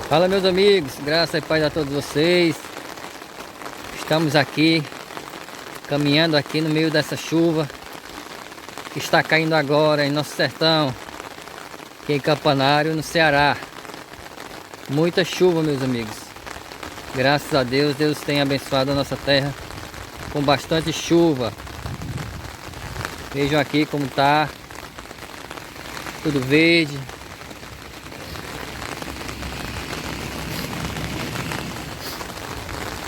Fala, meus amigos, graça e paz a todos vocês. Estamos aqui caminhando aqui no meio dessa chuva que está caindo agora em nosso sertão, aqui em Campanário, no Ceará. Muita chuva, meus amigos. Graças a Deus, Deus tem abençoado a nossa terra com bastante chuva. Vejam aqui como tá, tudo verde.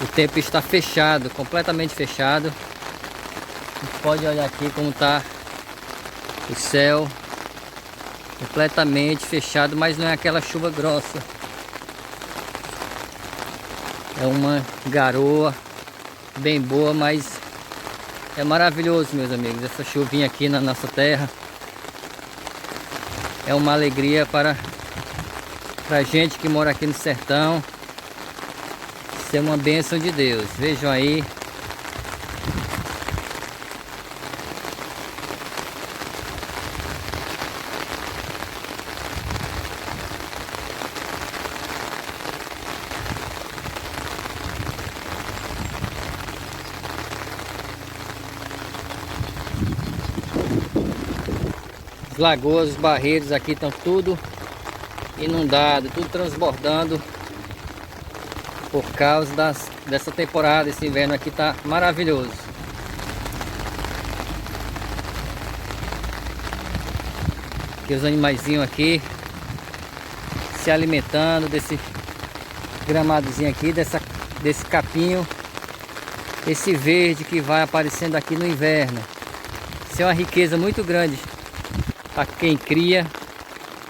O tempo está fechado, completamente fechado. Pode olhar aqui como está o céu, completamente fechado, mas não é aquela chuva grossa. É uma garoa bem boa, mas é maravilhoso, meus amigos, essa chuvinha aqui na nossa terra. É uma alegria para a gente que mora aqui no sertão. Isso é uma bênção de Deus. Vejam aí. As lagoas, os barreiros aqui estão tudo inundado, tudo transbordando. Por causa dessa temporada, esse inverno aqui tá maravilhoso. Aqui os animaizinhos aqui se alimentando desse gramadozinho aqui, desse capinho, esse verde que vai aparecendo aqui no inverno. Isso é uma riqueza muito grande para quem cria,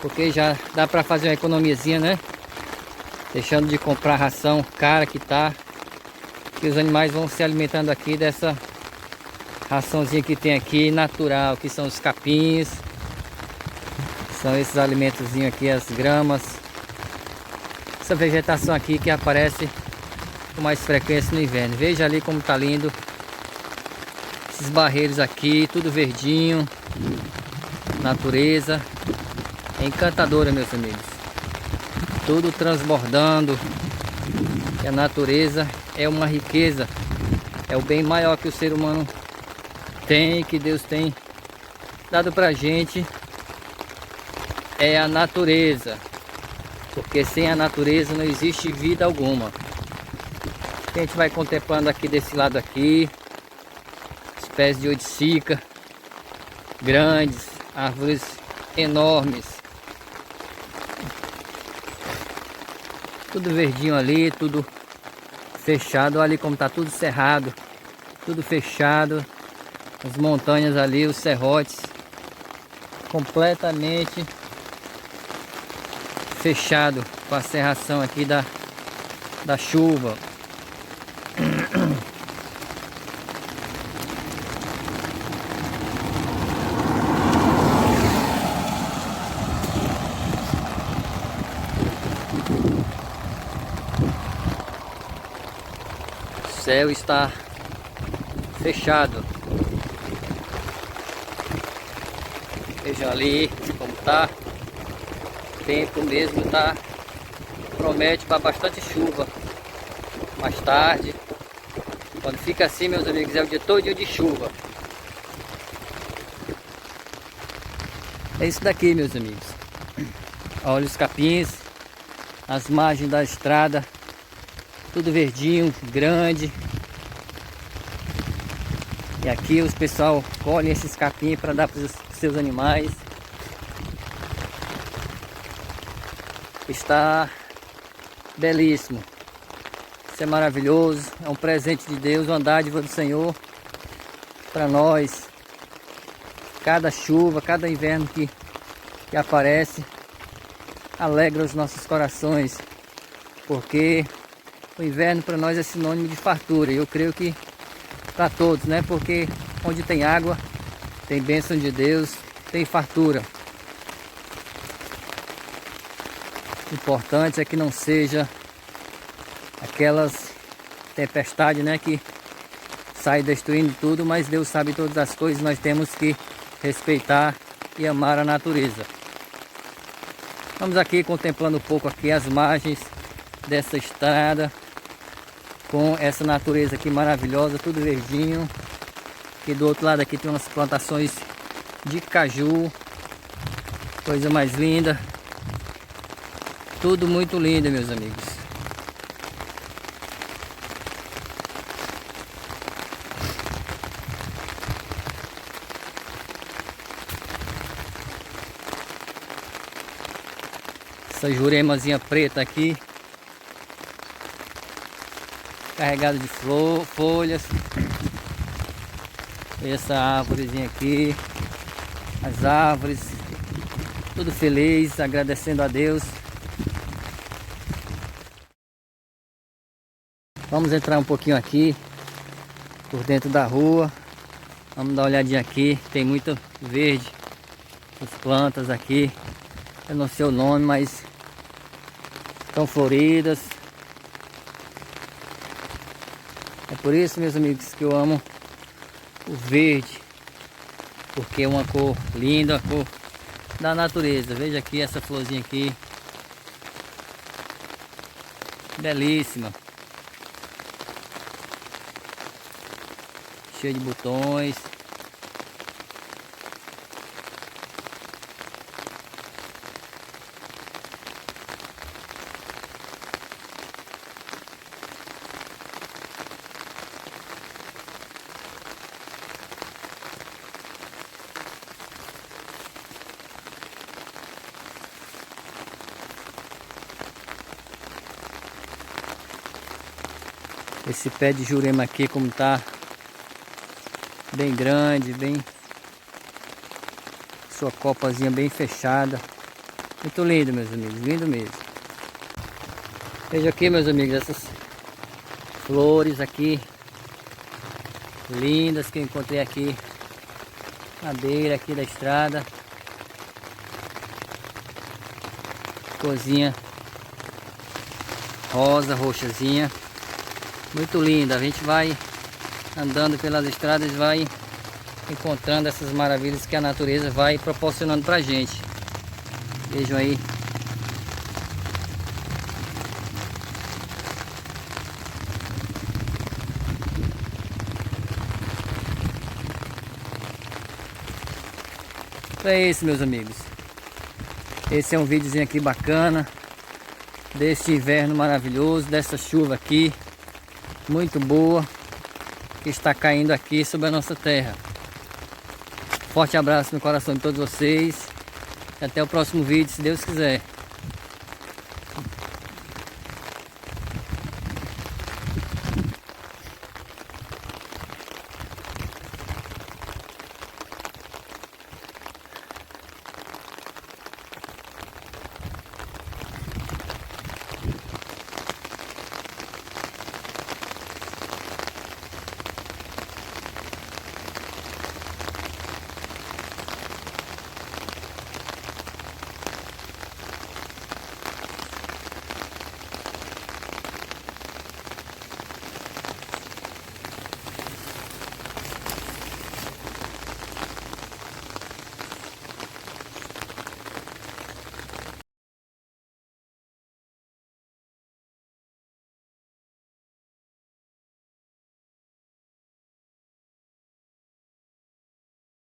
porque já dá para fazer uma economiazinha, né? Deixando de comprar ração cara que tá. E os animais vão se alimentando aqui dessa raçãozinha que tem aqui, natural, que são os capinhos. São esses alimentozinhos aqui, as gramas. Essa vegetação aqui que aparece com mais frequência no inverno. Veja ali como tá lindo. Esses barreiros aqui, tudo verdinho. Natureza. É encantadora, meus amigos. Tudo transbordando. E a natureza é uma riqueza, é o bem maior que o ser humano tem, que Deus tem dado pra gente, é a natureza, porque sem a natureza não existe vida alguma. A gente vai contemplando aqui desse lado aqui, os pés de oiticica, grandes, árvores enormes. Tudo verdinho ali, tudo fechado. Olha ali como tá tudo cerrado, tudo fechado. As montanhas ali, os serrotes, completamente fechado com a serração aqui da chuva. O céu está fechado. Vejam ali como tá. O tempo mesmo tá, promete para bastante chuva. Mais tarde, quando fica assim, meus amigos, é o dia todo de chuva. É isso daqui, meus amigos. Olha os capins, as margens da estrada, tudo verdinho, grande. E aqui os pessoal colhem esses capim para dar para os seus animais. Está belíssimo. Isso é maravilhoso. É um presente de Deus, uma dádiva do Senhor para nós. Cada chuva, cada inverno que aparece alegra os nossos corações, porque o inverno para nós é sinônimo de fartura. E eu creio que para todos, né? Porque onde tem água, tem bênção de Deus, tem fartura. O importante é que não seja aquelas tempestades, né, que sai destruindo tudo, mas Deus sabe todas as coisas. Nós temos que respeitar e amar a natureza. Vamos aqui contemplando um pouco aqui as margens dessa estrada, com essa natureza aqui maravilhosa, tudo verdinho. Aqui do outro lado aqui tem umas plantações de caju, coisa mais linda, tudo muito lindo, meus amigos. Essa juremazinha preta aqui, carregada de folhas. Essa árvorezinha aqui, as árvores, tudo feliz, agradecendo a Deus. Vamos entrar um pouquinho aqui por dentro da rua. Vamos dar uma olhadinha aqui, tem muito verde, as plantas aqui. Eu não sei o nome, mas estão floridas. É por isso, meus amigos, que eu amo o verde, porque é uma cor linda, a cor da natureza. Veja aqui essa florzinha aqui, belíssima, cheia de botões. Esse pé de jurema aqui, como tá bem grande, bem, sua copazinha bem fechada, muito lindo, meus amigos, lindo mesmo. Veja aqui, meus amigos, essas flores aqui lindas que eu encontrei aqui na beira aqui da estrada. Corzinha rosa, roxazinha, muito linda. A gente vai andando pelas estradas, vai encontrando essas maravilhas que a natureza vai proporcionando pra gente. Vejam aí. Então é isso, meus amigos. Esse é um videozinho aqui bacana desse inverno maravilhoso, dessa chuva aqui muito boa que está caindo aqui sobre a nossa terra. Forte abraço no coração de todos vocês e até o próximo vídeo, se Deus quiser.